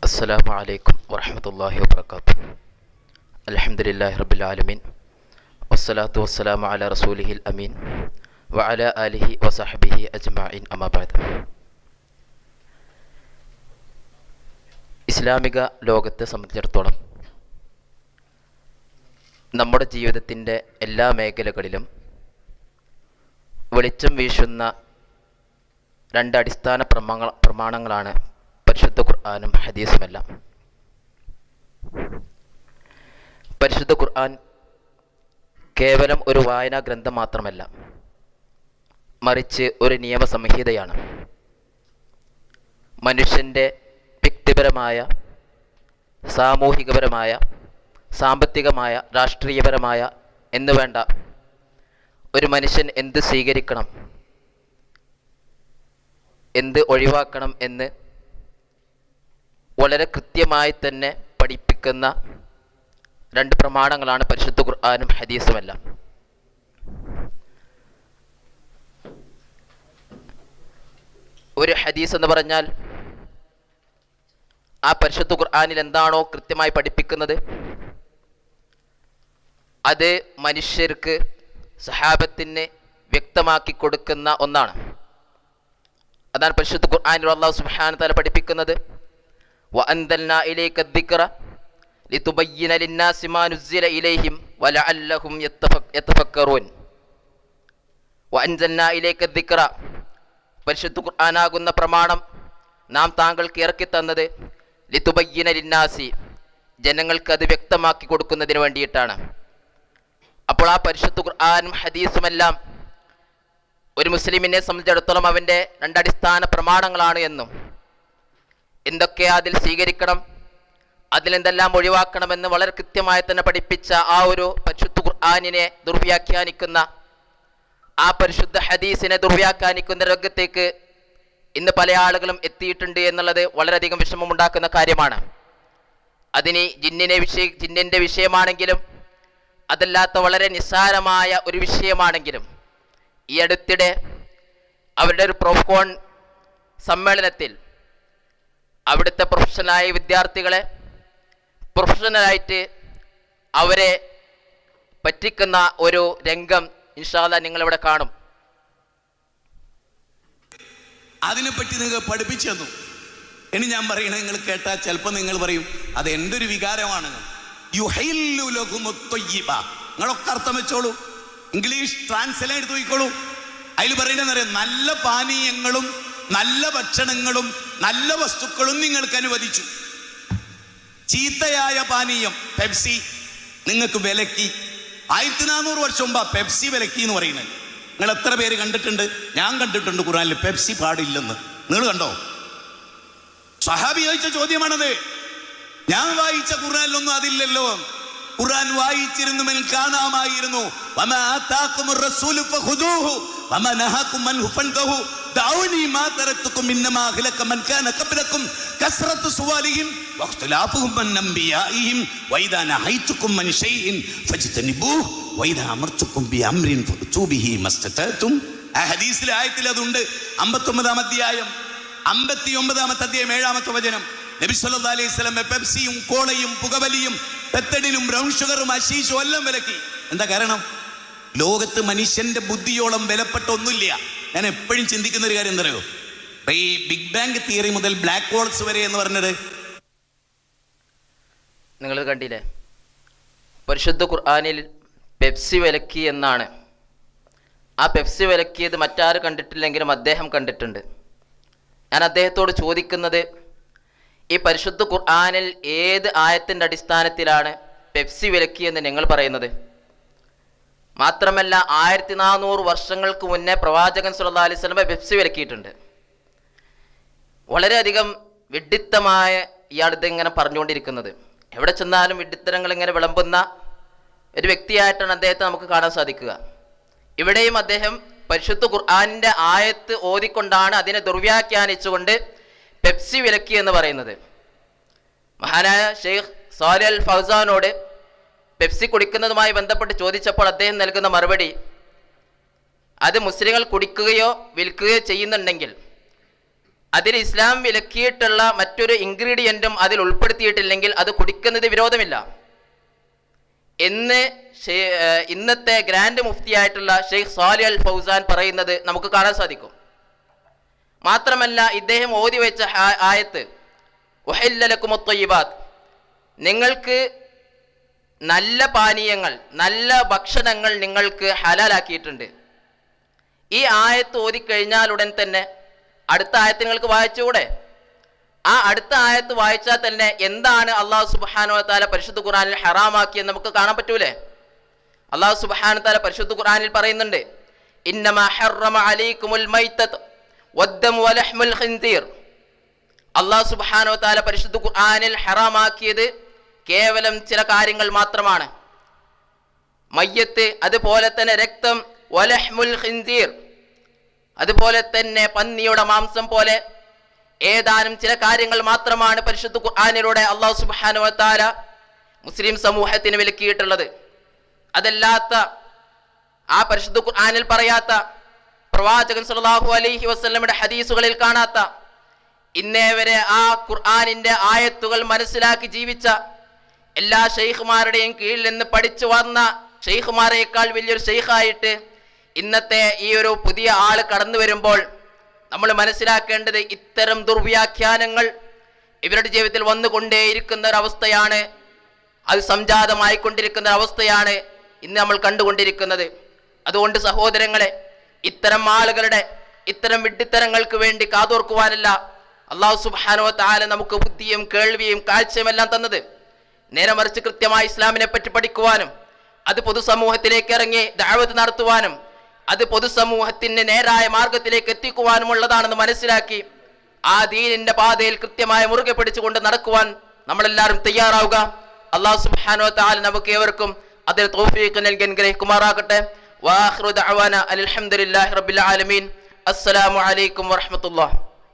അസ്സലാമു അലൈക്കും വറഹ്മത്തുള്ളാഹി വബറകാതുഹു. അൽഹംദുലില്ലാഹി റബ്ബിൽ ആലമീൻ വസ്സലാത്തു വസ്സലാമു അലാ റസൂലിഹിൽ അമീൻ വഅലാ ആലിഹി വസഹ്ബിഹി അജ്മഈൻ അമ്മാ ബഅദ്. ഇസ്ലാമിക ലോകത്തെ സംബന്ധിച്ചിടത്തോളം നമ്മുടെ ജീവിതത്തിൻ്റെ എല്ലാ മേഖലകളിലും വെളിച്ചം വീശുന്ന രണ്ട് അടിസ്ഥാന പ്രമാണങ്ങളാണ് പരിശുദ്ധ ഖുർആനും ഹദീസുമെല്ലാം. പരിശുദ്ധ ഖുർആൻ കേവലം ഒരു വായനാ ഗ്രന്ഥം മാത്രമല്ല, മറിച്ച് ഒരു നിയമസംഹിതയാണ്. മനുഷ്യൻ്റെ വ്യക്തിപരമായ, സാമൂഹികപരമായ, സാമ്പത്തികമായ, രാഷ്ട്രീയപരമായ എന്നുവേണ്ട ഒരു മനുഷ്യൻ എന്ത് സ്വീകരിക്കണം, എന്ത് ഒഴിവാക്കണം എന്ന് വളരെ കൃത്യമായി തന്നെ പഠിപ്പിക്കുന്ന രണ്ട് പ്രമാണങ്ങളാണ് പരിശുദ്ധ ഖുർആനും ഹദീസുമെല്ലാം. ഒരു ഹദീസ് എന്ന് പറഞ്ഞാൽ ആ പരിശുദ്ധ ഖുർആനിൽ എന്താണോ കൃത്യമായി പഠിപ്പിക്കുന്നത് അത് മനുഷ്യർക്ക്, സഹാബത്തിന് വ്യക്തമാക്കി കൊടുക്കുന്ന ഒന്നാണ്. അതാണ് പരിശുദ്ധ ഖുർആനിൽ അല്ലാഹു സുബ്ഹാനഹു വ തആല പഠിപ്പിക്കുന്നത്, വഅൻസൽനാ ഇലൈക الذിക്റ ലിതുബയ്യിന ലിന്നാസി മാ നുസ്സില ഇലൈഹിം വലഅല്ലഹും യതഫക്കറൂൻ. വഅൻസൽനാ ഇലൈക الذിക്റ, പരിശുദ്ധ ഖുർആനാകുന്ന പ്രമാണം നാം താങ്കൾക്ക് ഇറക്കി തന്നത് ലിതുബയ്യിന ലിന്നാസി, ജനങ്ങൾക്ക് അത് വ്യക്തമാക്കി കൊടുക്കുന്നതിന് വേണ്ടിയിട്ടാണ്. അപ്പോൾ ആ പരിശുദ്ധ ഖുർആനും ഹദീസുമെല്ലാം ഒരു മുസ്ലിമിനെ സംബന്ധിച്ചിടത്തോളം അവൻ്റെ രണ്ടടിസ്ഥാന പ്രമാണങ്ങളാണ് എന്നും എന്തൊക്കെ അതിൽ സ്വീകരിക്കണം, അതിലെന്തെല്ലാം ഒഴിവാക്കണമെന്ന് വളരെ കൃത്യമായി തന്നെ പഠിപ്പിച്ച ആ ഒരു പരിശുദ്ധ ഖുർആനിനെ ദുർവ്യാഖ്യാനിക്കുന്ന, ആ പരിശുദ്ധ ഹദീസിനെ ദുർവ്യാഖ്യാനിക്കുന്ന രംഗത്തേക്ക് ഇന്ന് പല ആളുകളും എത്തിയിട്ടുണ്ട് എന്നുള്ളത് വളരെയധികം വിഷമമുണ്ടാക്കുന്ന കാര്യമാണ്. അതിന് ജിന്നിൻ്റെ വിഷയമാണെങ്കിലും അതല്ലാത്ത വളരെ നിസ്സാരമായ ഒരു വിഷയമാണെങ്കിലും ഈ അടുത്തിടെ അവരുടെ ഒരു പ്രോഫ്കോൺ സമ്മേളനത്തിൽ അവിടുത്തെ പ്രൊഫഷണലായ വിദ്യാർത്ഥികളെ പ്രൊഫഷണലായിട്ട് അവരെ പറ്റിക്കുന്ന ഒരു രംഗം ഇൻഷാ അല്ലാഹ് നിങ്ങളിവിടെ കാണും. അതിനെപ്പറ്റി നിങ്ങൾ പഠിപ്പിച്ചു തന്നു. ഇനി ഞാൻ പറയണത് നിങ്ങൾ കേട്ടാൽ ചിലപ്പോൾ നിങ്ങൾ പറയും അത് എൻ്റെ ഒരു വികാരമാണ്. നിങ്ങളൊക്കെ അർത്ഥം വെച്ചോളൂ, ഇംഗ്ലീഷ് ട്രാൻസ്ലേറ്റ് എടുത്ത് നോക്കിക്കോളൂ. അതിൽ പറയുന്നതെന്നറിയാം, നല്ല പാനീയങ്ങളും നല്ല ഭക്ഷണങ്ങളും നല്ല വസ്തുക്കളും നിങ്ങൾക്ക് അനുവദിച്ചു. ചീത്തയായ പാനീയം പെപ്സി നിങ്ങൾക്ക് വിലക്കി. 1400 വർഷം മുമ്പ് പെപ്സി വിലക്കി എന്ന് പറയുന്നത്. നിങ്ങൾ എത്ര പേര് കണ്ടിട്ടുണ്ട്? ഞാൻ കണ്ടിട്ടുണ്ട് ഖുർആനിൽ പെപ്സി പാടില്ലെന്ന്. നിങ്ങൾ കണ്ടോ? സ്വഹാബി ചോദിച്ച ചോദ്യമാണത്. ഞാൻ വായിച്ച ഖുർആനിലൊന്നും അതില്ലല്ലോ. ഖുർആൻ വായിച്ചിരുന്നു കാണാമായിരുന്നു. വമാ ആതാകുമുർ റസൂലു ഫഖുദൂഹു വമാ നഹാകും അൻഹു ഫൻതഹു ദഊനി മാ തറക്തുകും ഇന്നമാ അഹ്ലക മൻ കാന ഖബ്ലകും കസ്റത്തു സുവാലിഹിം വഖ്തിലാഫുഹും അൻ അൻബിയാഇഹിം വഇദാ നഹൈതുകും അൻ ശൈഇൻ ഫജ്തനിബൂഹു വഇദാ അമർതുകും ബിഅംരിൻ ഫഅതു ബിഹി മസ്തതഅതും. ആ ഹദീസിലെ ആയത്തിൽ അതുണ്ട്. 59-ാം അധ്യായം 59-ാമത്തെ അധ്യായം 7-ാമത്തെ വചനം. നബി സല്ലല്ലാഹു അലൈഹി വസല്ലം പെപ്സിയും കോളയും പുകവലിയും പെത്തടിനും ബ്രൗൺ ഷുഗറും അശീഷും എല്ലാം വിലക്കി. എന്താ കാരണം? ലോകത്ത് മനുഷ്യന്റെ ബുദ്ധിയോളം വിലപ്പെട്ട ഒന്നുമില്ല. ഞാൻ എപ്പോഴും ചിന്തിക്കുന്ന ഒരു കാര്യം എന്തറിയോ, ഈ ബിഗ് ബാങ് തിയറി മുതൽ ബ്ലാക്ക് ഹോൾസ് വരെ എന്ന് പറഞ്ഞത് നിങ്ങൾ കണ്ടില്ലേ? പരിശുദ്ധ ഖുർആനിൽ പെപ്സി വിലക്കി എന്നാണ്. ആ പെപ്സി വിലക്കിയത് മറ്റാരും കണ്ടിട്ടില്ലെങ്കിലും അദ്ദേഹം കണ്ടിട്ടുണ്ട്. ഞാൻ അദ്ദേഹത്തോട് ചോദിക്കുന്നത്, ഈ പരിശുദ്ധ ഖുർആനിൽ ഏത് ആയത്തിൻ്റെ അടിസ്ഥാനത്തിലാണ് പെപ്സി വിലക്കിയെന്ന് നിങ്ങൾ പറയുന്നത്? മാത്രമല്ല 1400 വർഷങ്ങൾക്ക് മുന്നേ പ്രവാചകൻ സല്ലല്ലാഹു അലൈഹി വസല്ലം പെപ്സി വിലക്കിയിട്ടുണ്ട്. വളരെയധികം വിഡ്ഢിത്തമായ ഇയാളിത് ഇങ്ങനെ പറഞ്ഞുകൊണ്ടിരിക്കുന്നത്. എവിടെ ചെന്നാലും വിഡ്ഢിത്തരങ്ങൾ ഇങ്ങനെ വിളമ്പുന്ന ഒരു വ്യക്തിയായിട്ടാണ് അദ്ദേഹത്തെ നമുക്ക് കാണാൻ സാധിക്കുക. ഇവിടെയും അദ്ദേഹം പരിശുദ്ധ ഖുർആനിൻ്റെ ആയത്ത് ഓതിക്കൊണ്ടാണ് അതിനെ ദുർവ്യാഖ്യാനിച്ചുകൊണ്ട് പെപ്സി വിലക്കി എന്ന് പറയുന്നത്. മഹാനായ ഷെയ്ഖ് സാലിഹ് അൽ ഫൗസാനോട് പെപ്സി കുടിക്കുന്നതുമായി ബന്ധപ്പെട്ട് ചോദിച്ചപ്പോൾ അദ്ദേഹം നൽകുന്ന മറുപടി, അത് മുസ്ലിങ്ങൾ കുടിക്കുകയോ വിൽക്കുകയോ ചെയ്യുന്നുണ്ടെങ്കിൽ അതിൽ ഇസ്ലാം വിലക്കിയിട്ടുള്ള മറ്റൊരു ഇൻഗ്രീഡിയൻറ്റും അതിൽ ഉൾപ്പെടുത്തിയിട്ടില്ലെങ്കിൽ അത് കുടിക്കുന്നത് വിരോധമില്ല എന്ന് ഇന്നത്തെ ഗ്രാൻഡ് മുഫ്തിയായിട്ടുള്ള ഷെയ്ഖ് സാലിഹ് അൽ ഫൗസാൻ പറയുന്നത് നമുക്ക് കാണാൻ സാധിക്കും. മാത്രമല്ല ഇദ്ദേഹം ഓതി വെച്ച ആയത്ത് ഉഹില്ല ലക്കുമുത് ത്വയ്യിബാത്ത്, നിങ്ങൾക്ക് നല്ല പാനീയങ്ങൾ, നല്ല ഭക്ഷണങ്ങൾ നിങ്ങൾക്ക് ഹലാലാക്കിയിട്ടുണ്ട്. ഈ ആയത്ത് ഓതിക്കഴിഞ്ഞാൽ ഉടൻ തന്നെ അടുത്ത ആയത്ത് നിങ്ങൾക്ക് വായിച്ചുകൂടെ? ആ അടുത്ത ആയത്ത് വായിച്ചാൽ തന്നെ എന്താണ് അള്ളാഹു സുബ്ഹാനഹു വ തആല പരിശുദ്ധ ഖുർആനിൽ ഹറാമാക്കിയെന്ന് നമുക്ക് കാണാൻ പറ്റൂലേ? അള്ളാഹു സുബ്ഹാനഹു വ തആല പരിശുദ്ധ ഖുർആനിൽ പറയുന്നുണ്ട്, ഇന്നമാ ഹറമ അലൈക്കുമുൽ മൈത്തത്ത് വദ്ദമു വലഹ്മുൽ ഖിൻസീർ. അള്ളാഹു സുബ്ഹാനഹു വ തആല പരിശുദ്ധ ഖുർആനിൽ ഹറാമാക്കിയത് കേവലം ചില കാര്യങ്ങൾ മാത്രമാണ്. മയ്യത്ത്, അതുപോലെ തന്നെ രക്തം, വലഹ്മുൽ ഖിൻസീർ, അതുപോലെ തന്നെ പന്നിയുടെ മാംസം പോലെ ഏതാനും ചില കാര്യങ്ങൾ മാത്രമാണ് പരിശുദ്ധ ഖുർആനിലൂടെ അള്ളാഹു സുബ്ഹാനഹു വ തആല മുസ്ലിം സമൂഹത്തിന് വിലക്കിയിട്ടുള്ളത്. അതല്ലാത്ത, ആ പരിശുദ്ധ ഖുർആനിൽ പറയാത്ത, പ്രവാചകൻ സല്ലല്ലാഹു അലൈഹി വസല്ലമയുടെ ഹദീസുകളിൽ കാണാത്ത, ഇന്നേ വരെ ആ ഖുർആനിന്റെ ആയത്തുകൾ മനസ്സിലാക്കി ജീവിച്ച എല്ലാ ഷെയ്ഖുമാരുടെയും കീഴിൽ നിന്ന് പഠിച്ചു വന്ന ഷെയ്ഖുമാരേക്കാൾ വലിയൊരു ഷെയ്ഖായിട്ട് ഇന്നത്തെ ഈ ഒരു പുതിയ ആള് കടന്നു വരുമ്പോൾ നമ്മൾ മനസ്സിലാക്കേണ്ടത് ഇത്തരം ദുർവ്യാഖ്യാനങ്ങൾ ഇവരുടെ ജീവിതത്തിൽ വന്നുകൊണ്ടേയിരിക്കുന്ന ഒരവസ്ഥയാണ്. അത് സംജാതമായിക്കൊണ്ടിരിക്കുന്ന ഒരവസ്ഥയാണ് ഇന്ന് നമ്മൾ കണ്ടുകൊണ്ടിരിക്കുന്നത്. അതുകൊണ്ട് സഹോദരങ്ങളെ, ഇത്തരം ആളുകളുടെ ഇത്തരം വിഡ്ഢിത്തരങ്ങൾക്ക് വേണ്ടി കാതോർക്കുവാനല്ല അല്ലാഹു സുബ്ഹാനഹു വ തആല നമുക്ക് ബുദ്ധിയും കേൾവിയും കാഴ്ചയും എല്ലാം തന്നത്. നേരെ മറിച്ച് കൃത്യമായി ഇസ്ലാമിനെ പറ്റി പഠിക്കുവാനും അത് പൊതുസമൂഹത്തിലേക്ക് ഇറങ്ങി ദഅവത്ത് നടത്തുവാനും അത് പൊതുസമൂഹത്തിന് നേരായ മാർഗത്തിലേക്ക് എത്തിക്കുവാനുമുള്ളതാണെന്ന് മനസ്സിലാക്കി ആ ദീനിന്റെ പാതയിൽ കൃത്യമായ മുറുകെ പിടിച്ചുകൊണ്ട് നടക്കുവാൻ നമ്മളെല്ലാവരും തയ്യാറാവുക. അല്ലാഹു സുബ്ഹാനഹു വ തആല നമുക്ക് ഏവർക്കും അതിൽ തൗഫീഖ് നൽകി അനുഗ്രഹിക്കുമാറാകട്ടെ. വആഖിറു ദഅവാന അൽഹംദുലില്ലാഹി റബ്ബിൽ ആലമീൻ. അസ്സലാമു അലൈക്കും വറഹ്മത്തുള്ളാഹി.